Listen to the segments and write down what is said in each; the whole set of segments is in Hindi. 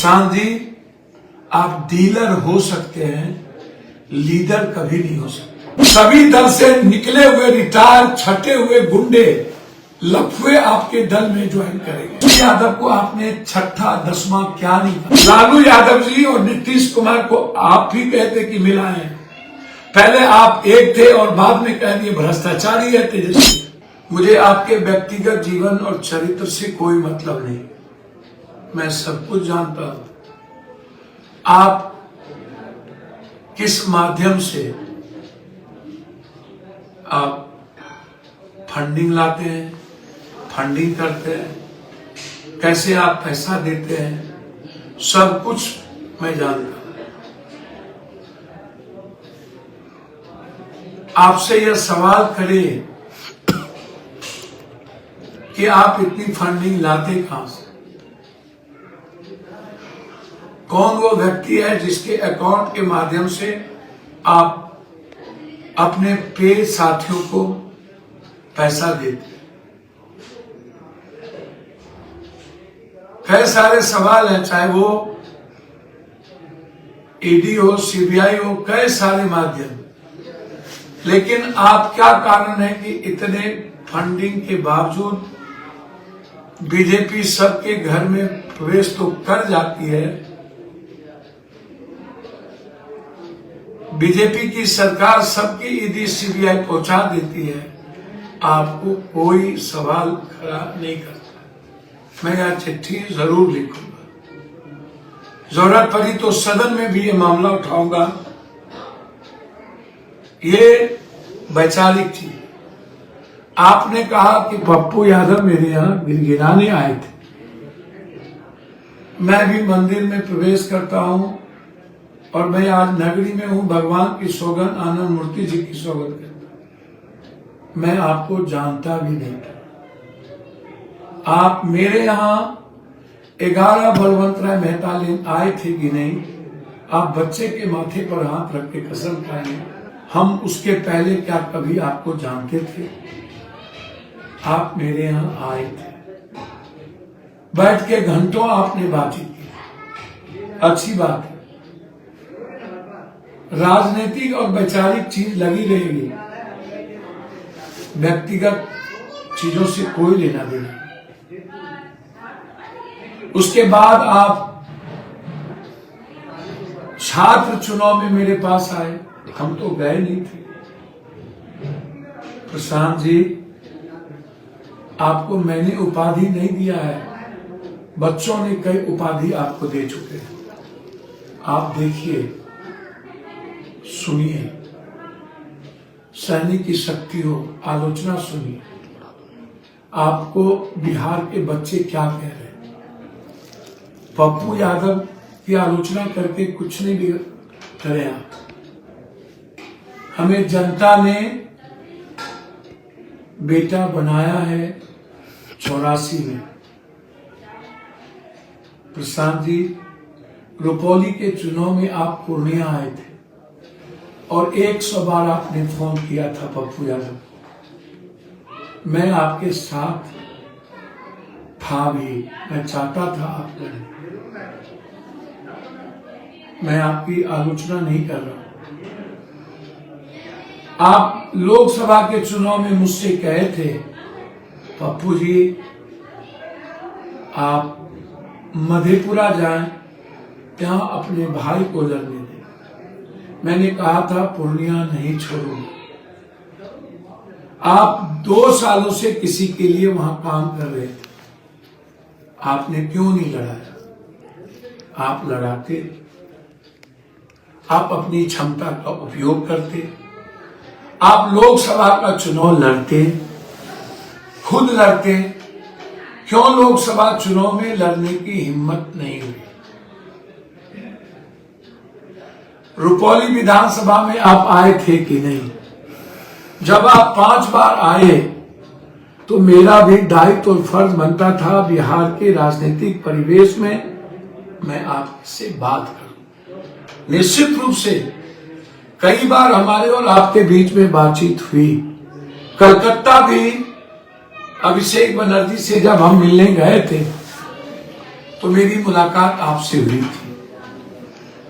प्रशांत जी, आप डीलर हो सकते हैं, लीडर कभी नहीं हो सकते। सभी दल से निकले हुए रिटायर छटे हुए गुंडे लफुए आपके दल में ज्वाइन करेंगे। यादव को आपने छठा 10वां क्या नहीं कहा। लालू यादव जी और नीतीश कुमार को आप ही कहते कि मिलाएं। पहले आप एक थे और बाद में कह दिए भ्रष्टाचारी है तेजस्वी। मुझे आपके व्यक्तिगत जीवन और चरित्र से कोई मतलब नहीं, मैं सब कुछ जानता हूं। आप किस माध्यम से आप फंडिंग लाते हैं, फंडिंग करते हैं, कैसे आप पैसा देते हैं, सब कुछ मैं जानता हूं। आपसे यह सवाल करें कि आप इतनी फंडिंग लाते कहां से? कौन वो व्यक्ति है जिसके अकाउंट के माध्यम से आप अपने पे साथियों को पैसा देते? कई सारे सवाल हैं, चाहे वो ईडी हो, सीबीआई हो, कई सारे माध्यम। लेकिन आप क्या कारण है कि इतने फंडिंग के बावजूद बीजेपी सबके घर में प्रवेश तो कर जाती है, बीजेपी की सरकार सबकी ईडी सीबीआई पहुंचा देती है, आपको कोई सवाल खड़ा नहीं करता। मैं यह चिट्ठी जरूर लिखूंगा, जरूरत पड़ी तो सदन में भी ये मामला उठाऊंगा। ये वैचारिक चीज। आपने कहा कि पप्पू यादव मेरे यहां गिड़गिड़ाने आए थे। मैं भी मंदिर में प्रवेश करता हूं और मैं आज नगरी में हूं, भगवान की सौगंध, आनंद मूर्ति जी की सौगंध करता। मैं आपको जानता भी नहीं था। आप मेरे यहां 11 बलवंतराय मेहता लेन आए थे कि नहीं? आप बच्चे के माथे पर हाथ रख के कसम खाएंगे, हम उसके पहले क्या कभी आपको जानते थे? आप मेरे यहां आए थे, बैठ के घंटों आपने बातचीत की, अच्छी बात है। राजनीतिक और वैचारिक चीज लगी रहेगी, व्यक्तिगत चीजों से कोई लेना देना। उसके बाद आप छात्र चुनाव में मेरे पास आए, हम तो गए नहीं थे। प्रशांत जी, आपको मैंने उपाधि नहीं दिया है, बच्चों ने कई उपाधि आपको दे चुके हैं। आप देखिए, सुनिए, सैनिक की शक्ति हो, आलोचना सुनिए। आपको बिहार के बच्चे क्या कह रहे हैं? पप्पू यादव की आलोचना करके कुछ नहीं भी करें आप। हमें जनता ने बेटा बनाया है 84 में। प्रशांत जी, रुपौली के चुनाव में आप पूर्णिया आए थे और 100 बार आपने फोन किया था पप्पू यादव। मैं आपके साथ था भी, मैं चाहता था आप लड़ें। मैं आपकी आलोचना नहीं कर रहा। आप लोकसभा के चुनाव में मुझसे कहे थे, पप्पू जी आप मधेपुरा जाएं, यहां अपने भाई को लड़ने दें। मैंने कहा था पूर्णिया नहीं छोड़ूंगा। आप 2 सालों से किसी के लिए वहां काम कर रहे थे, आपने क्यों नहीं लड़ाया? आप लड़ाते, आप अपनी क्षमता का उपयोग करते, आप लोकसभा का चुनाव लड़ते, खुद लड़ते। क्यों लोकसभा चुनाव में लड़ने की हिम्मत नहीं हुई? रुपौली विधानसभा में आप आए थे कि नहीं? जब आप 5 बार आए तो मेरा भी दायित्व और फर्ज बनता था बिहार के राजनीतिक परिवेश में मैं आपसे बात करूं। निश्चित रूप से कई बार हमारे और आपके बीच में बातचीत हुई। कलकत्ता भी अभिषेक बनर्जी से जब हम मिलने गए थे तो मेरी मुलाकात आपसे हुई थी।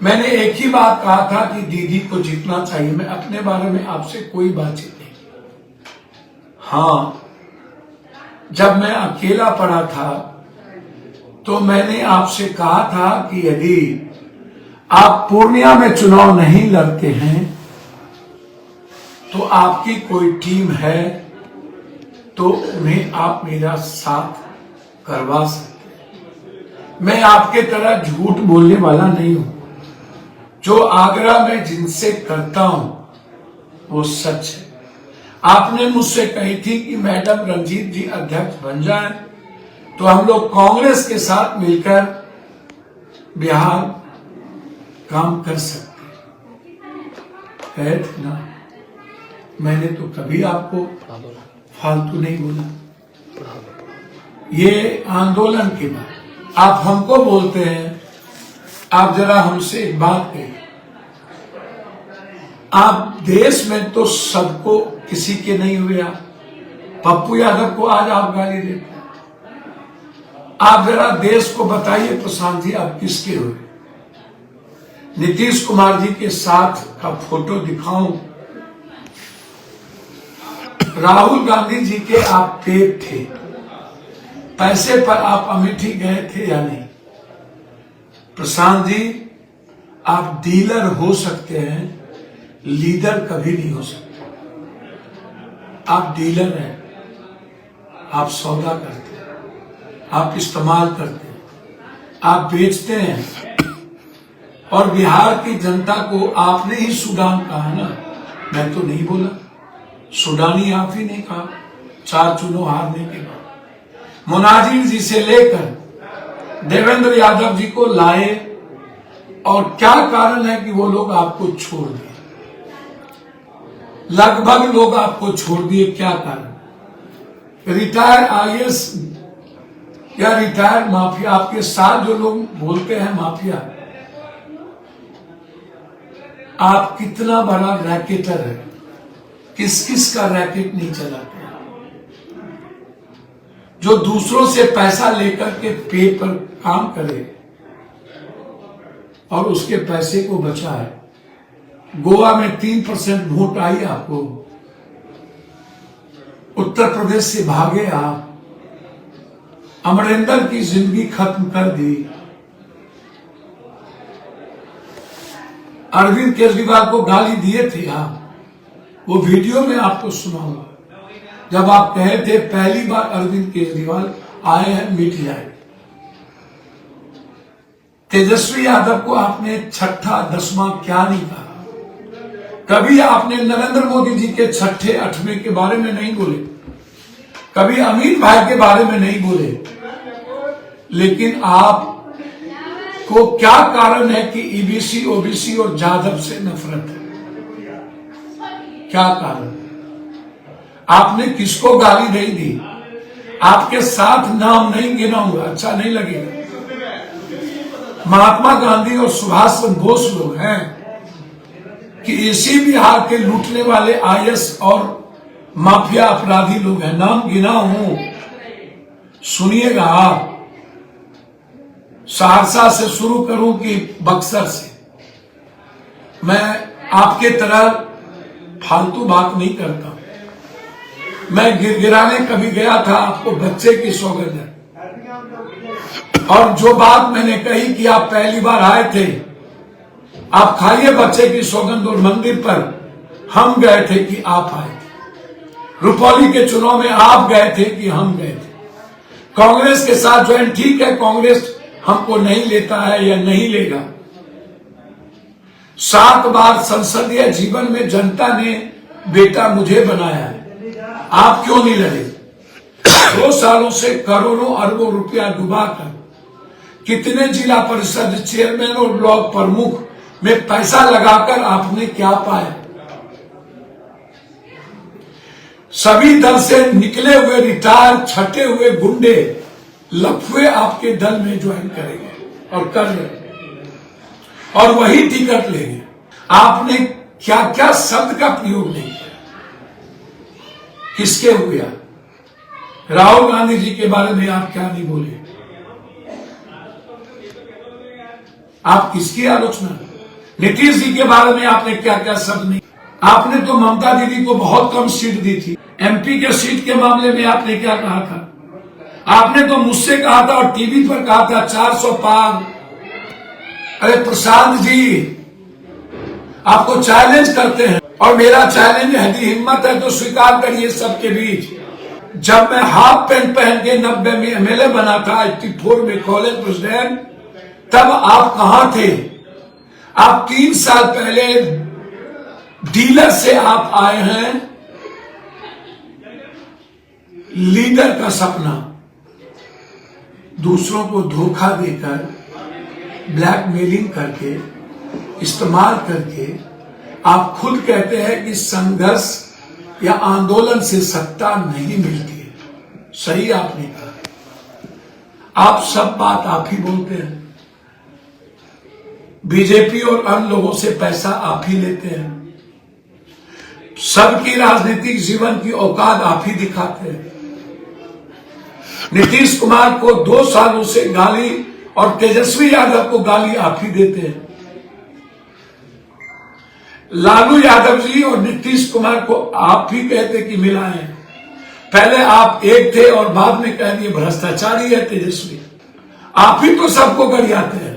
मैंने एक ही बात कहा था कि दीदी को जीतना चाहिए। मैं अपने बारे में आपसे कोई बातचीत नहीं। हाँ, जब मैं अकेला पड़ा था तो मैंने आपसे कहा था कि यदि आप पूर्णिया में चुनाव नहीं लड़ते हैं तो आपकी कोई टीम है तो उन्हें आप मेरा साथ करवा सकते हैं। मैं आपके तरह झूठ बोलने वाला नहीं हूं। जो आग्रह मैं जिनसे करता हूं वो सच है। आपने मुझसे कही थी कि मैडम रंजीत जी अध्यक्ष बन जाएं तो हम लोग कांग्रेस के साथ मिलकर बिहार काम कर सकते हैं ना। मैंने तो कभी आपको फालतू नहीं बोला। ये आंदोलन के बाद आप हमको बोलते हैं। आप जरा हमसे एक बात कहिए, आप देश में तो सबको किसी के नहीं हुए। आप पप्पू यादव को आज आप गाली देते हैं। आप जरा देश को बताइए प्रशांत जी आप किसके हुए। नीतीश कुमार जी के साथ का फोटो दिखाऊं, राहुल गांधी जी के आप पेट थे। पैसे पर आप अमेठी गए थे या नहीं? प्रशांत जी आप डीलर हो सकते हैं, लीडर कभी नहीं हो सकते। आप डीलर हैं, आप सौदा करते हैं, आप इस्तेमाल करते हैं, आप बेचते हैं। और बिहार की जनता को आपने ही सूडान कहा ना, मैं तो नहीं बोला। सूडानी आप ही ने कहा 4 चुनाव हारने के बाद। मुनाजिर जी से लेकर देवेंद्र यादव जी को लाए और क्या कारण है कि वो लोग आपको छोड़ दिए? लगभग लोग आपको छोड़ दिए, क्या कारण? रिटायर आईएएस या रिटायर माफिया, आपके साथ जो लोग बोलते हैं माफिया, आप कितना बड़ा रैकेटर है, किस किस का रैकेट नहीं चलाते हैं? जो दूसरों से पैसा लेकर के पे पर काम करे और उसके पैसे को बचाए। गोवा में 3% वोट आई आपको, उत्तर प्रदेश से भागे आप, अमरिंदर की जिंदगी खत्म कर दी, अरविंद केजरीवाल को गाली दिए थे आप। वो वीडियो में आपको सुनाऊंगा जब आप कहे थे पहली बार अरविंद केजरीवाल आए हैं मिट जाए। तेजस्वी यादव को आपने 6ठा 10वां क्या नहीं कहा? कभी आपने नरेंद्र मोदी जी के 6ठे 8वें के बारे में नहीं बोले, कभी अमित भाई के बारे में नहीं बोले। लेकिन आप को क्या कारण है कि ईबीसी ओबीसी और जाधव से नफरत है? क्या कारण? आपने किसको गाली नहीं दी? आपके साथ नाम नहीं गिनाऊंगा, अच्छा नहीं लगेगा। महात्मा गांधी और सुभाष चंद्र बोस लोग हैं कि इसी बिहार के लूटने वाले आईएएस और माफिया अपराधी लोग हैं। नाम गिना हूं, सुनिएगा आप। सहरसा से शुरू करूं कि बक्सर से? मैं आपके तरह फालतू बात नहीं करता। मैं गिरगिराने कभी गया था आपको बच्चे की सौगंध है। और जो बात मैंने कही कि आप पहली बार आए थे, आप खाइए बच्चे की सौगंध। और मंदिर पर हम गए थे कि आप आए थे। रुपौली के चुनाव में आप गए थे कि हम गए थे। कांग्रेस के साथ ज्वाइन, ठीक है, कांग्रेस हमको नहीं लेता है या नहीं लेगा। 7 बार संसदीय जीवन में जनता ने बेटा मुझे बनाया है, आप क्यों नहीं लड़े? 2 सालों से करोड़ों अरबों रुपया डुबाकर कितने जिला परिषद चेयरमैन और ब्लॉक प्रमुख में पैसा लगाकर आपने क्या पाया? सभी दल से निकले हुए रिटायर छटे हुए गुंडे लफुए आपके दल में ज्वाइन करेंगे और कर रहे, और वही टिकट लेंगे। आपने क्या क्या शब्द का प्रयोग नहीं किया? किसके हुए आप? राहुल गांधी जी के बारे में आप क्या नहीं बोले? आप किसकी आलोचना? नीतीश जी के बारे में आपने क्या क्या शब्द नहीं? आपने तो ममता दीदी को बहुत कम सीट दी थी। एमपी के सीट के मामले में आपने क्या कहा था? आपने तो मुझसे कहा था और टीवी पर कहा था 400 पार। अरे प्रशांत जी, आपको चैलेंज करते हैं और मेरा चैलेंज है, यदि हिम्मत है तो स्वीकार करिए सबके बीच। जब मैं हाफ पैंट पहन के 90 में एमएलए बना था, 84 में कॉलेज प्रेसिडेंट, तब आप कहां थे? आप 3 साल पहले डीलर से आप आए हैं। लीडर का सपना दूसरों को धोखा देकर, ब्लैकमेलिंग करके, इस्तेमाल करके, आप खुद कहते हैं कि संघर्ष या आंदोलन से सत्ता नहीं मिलती है। सही आपने कहा। आप सब बात आप ही बोलते हैं। बीजेपी और अन्य लोगों से पैसा आप ही लेते हैं। सबकी राजनीतिक जीवन की औकात आप ही दिखाते हैं। नीतीश कुमार को 2 सालों से गाली और तेजस्वी यादव को गाली आप ही देते हैं। लालू यादव जी और नीतीश कुमार को आप ही कहते कि मिलाएं। पहले आप एक थे और बाद में कह दिए भ्रष्टाचारी है तेजस्वी। आप ही तो सबको गरियाते हैं।